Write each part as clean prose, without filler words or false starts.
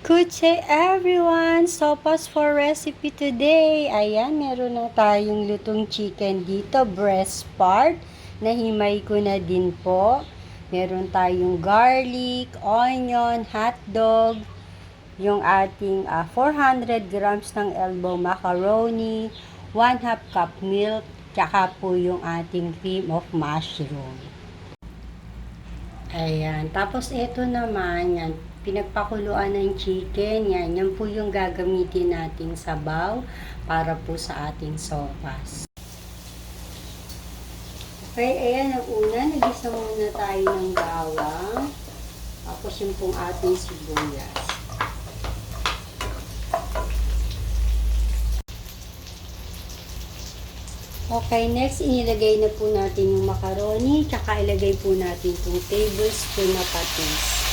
Good day everyone! Sopas for recipe today. Ayan, meron na tayong lutong chicken dito. Breast part. Nahimay ko na din po. Meron tayong garlic, onion, hotdog. Yung ating 400 grams ng elbow macaroni. 1/2 cup milk. Tsaka po yung ating cream of mushroom. Ayan. Tapos ito naman, yan, pinagpakuluan ng chicken. Yan po yung gagamitin nating sabaw para po sa ating sopas. Okay, ayan ang una. Nagisa muna tayo ng bawang. Tapos yung pong ating sibuyas. Okay, next, inilagay na po natin yung macaroni, tsaka ilagay po natin itong tablespoon na patis.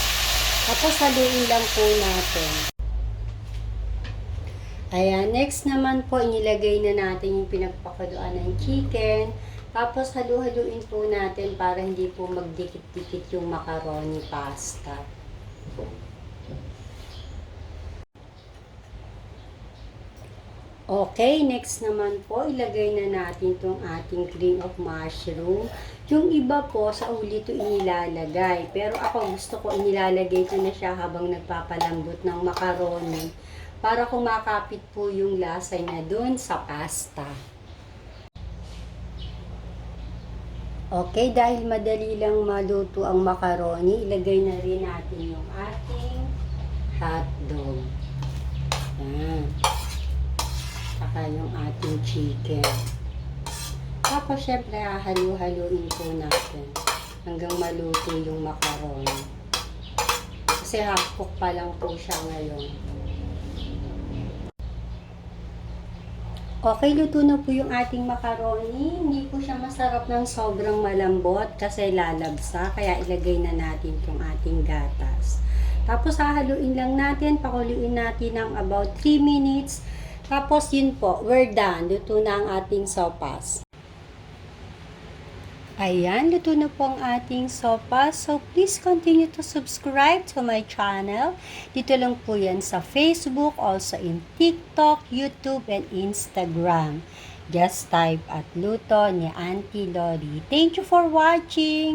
Tapos, haluin lang po natin. Ayan, next naman po, inilagay na natin yung pinagpakuluan ng chicken. Tapos, halu-haluin po natin para hindi po magdikit-dikit yung macaroni pasta. Okay, next naman po, ilagay na natin itong ating cream of mushroom. Yung iba po, sa uli ito inilalagay. Pero ako gusto ko inilalagay ko na siya habang nagpapalambot ng macaroni para kumakapit po yung lasa niya dun sa pasta. Okay, dahil madali lang maluto ang macaroni, ilagay na rin natin yung ating hotdog. Ayan. Saka yung ating chicken. Tapos, syempre, halu-haluin po natin hanggang maluto yung macaroni. Kasi half cook pa lang po siya ngayon. Okay, luto na po yung ating macaroni. Hindi po siya masarap ng sobrang malambot kasi lalabsa. Kaya ilagay na natin itong ating gatas. Tapos, hahaluin lang natin. Pakuluin natin ng about 3 minutes. Tapos yun po, we're done. Luto na ang ating sopas. Ayan, luto na po ang ating sopas. So, please continue to subscribe to my channel. Dito lang po yan sa Facebook, also in TikTok, YouTube, and Instagram. Just type at Luto ni Auntie Lori. Thank you for watching!